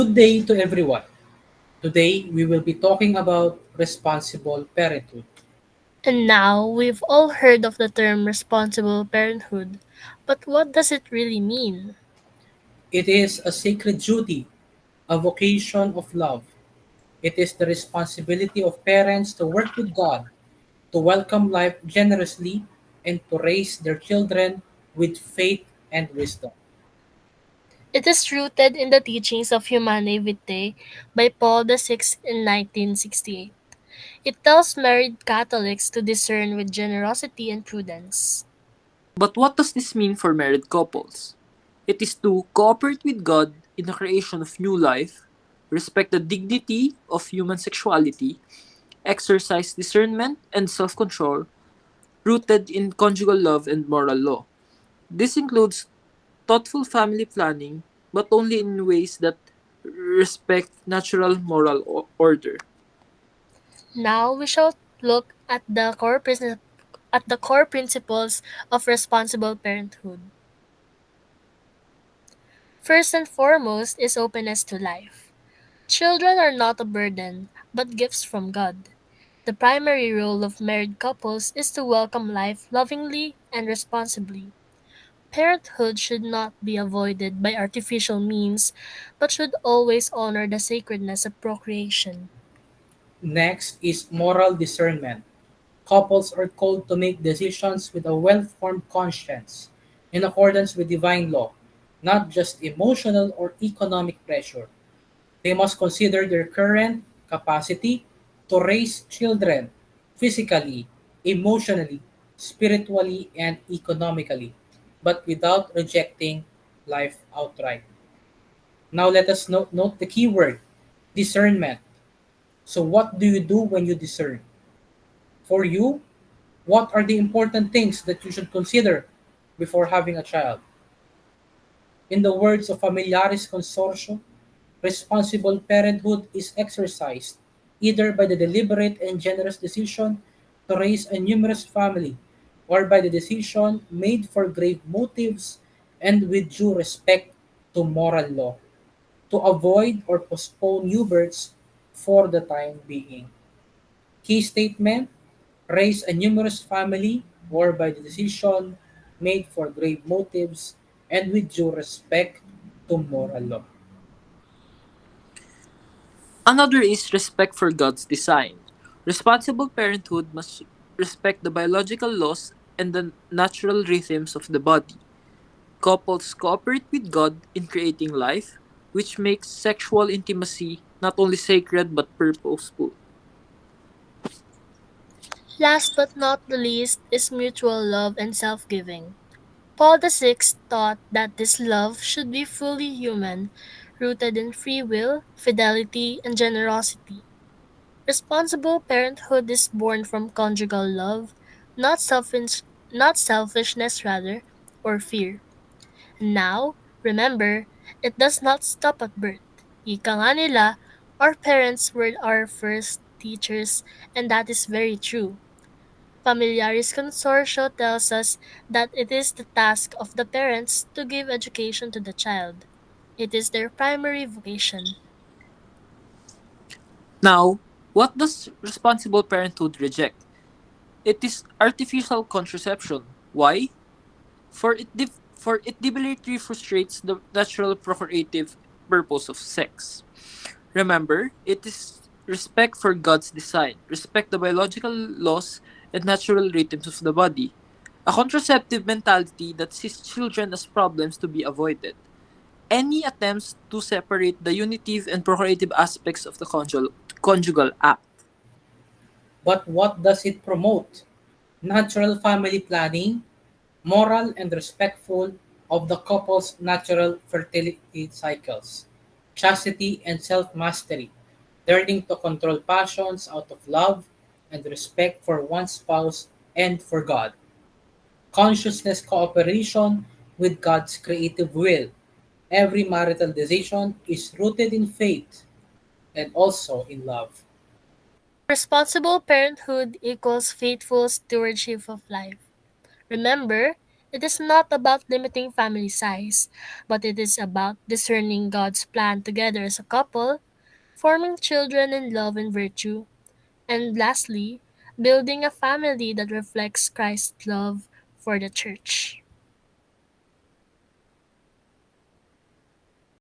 Good day to everyone. Today we will be talking about responsible parenthood. And now, we've all heard of the term responsible parenthood, but what does it really mean? It is a sacred duty, a vocation of love. It is the responsibility of parents to work with God, to welcome life generously, and to raise their children with faith and wisdom. It is rooted in the teachings of Humanae Vitae by Paul VI in 1968. It tells married Catholics to discern with generosity and prudence. But what does this mean for married couples? It is to cooperate with God in the creation of new life, respect the dignity of human sexuality, exercise discernment and self control rooted in conjugal love and moral law. This includes thoughtful family planning, but only in ways that respect natural moral order. Now we shall look at the core principles of responsible parenthood. First and foremost is openness to life. Children are not a burden, but gifts from God. The primary role of married couples is to welcome life lovingly and responsibly. Parenthood should not be avoided by artificial means, but should always honor the sacredness of procreation. Next is moral discernment. Couples are called to make decisions with a well formed conscience, in accordance with divine law, not just emotional or economic pressure. They must consider their current capacity to raise children physically, emotionally, spiritually, and economically, but without rejecting life outright. Now let us note the key word discernment. So, what do you do when you discern? For you, what are the important things that you should consider before having a child? In the words of Familiaris Consortio, responsible parenthood is exercised either by the deliberate and generous decision to raise a numerous family or by the decision made for grave motives and with due respect to moral law, to avoid or postpone new births for the time being. Key statement: raise a numerous family or by the decision made for grave motives and with due respect to moral law. Another is respect for God's design. Responsible parenthood must respect the biological laws and the natural rhythms of the body. Couples cooperate with God in creating life, which makes sexual intimacy not only sacred but purposeful. Last but not the least is mutual love and self giving. Paul VI taught that this love should be fully human, rooted in free will, fidelity, and generosity. Responsible parenthood is born from conjugal love, not selfish, not selfishness rather, or fear. And now, remember, it does not stop at birth. Ika nga nila, our parents were our first teachers, and that is very true. Familiaris Consortio tells us that it is the task of the parents to give education to the child. It is their primary vocation. Now, what does responsible parenthood reject? It is artificial contraception. Why? For it deliberately frustrates the natural procreative purpose of sex. Remember, it is respect for God's design, respect the biological laws and natural rhythms of the body. A contraceptive mentality that sees children as problems to be avoided. Any attempts to separate the unitive and procreative aspects of the conjugal act. But what does it promote? Natural family planning, moral and respectful of the couple's natural fertility cycles, chastity and self mastery, learning to control passions out of love and respect for one's spouse and for God, consciousness cooperation with God's creative will. Every marital decision is rooted in faith and also in love. Responsible parenthood equals faithful stewardship of life. Remember, It is not about limiting family size, but it is about discerning God's plan together as a couple, forming children in love and virtue, and lastly, building a family that reflects Christ's love for the church.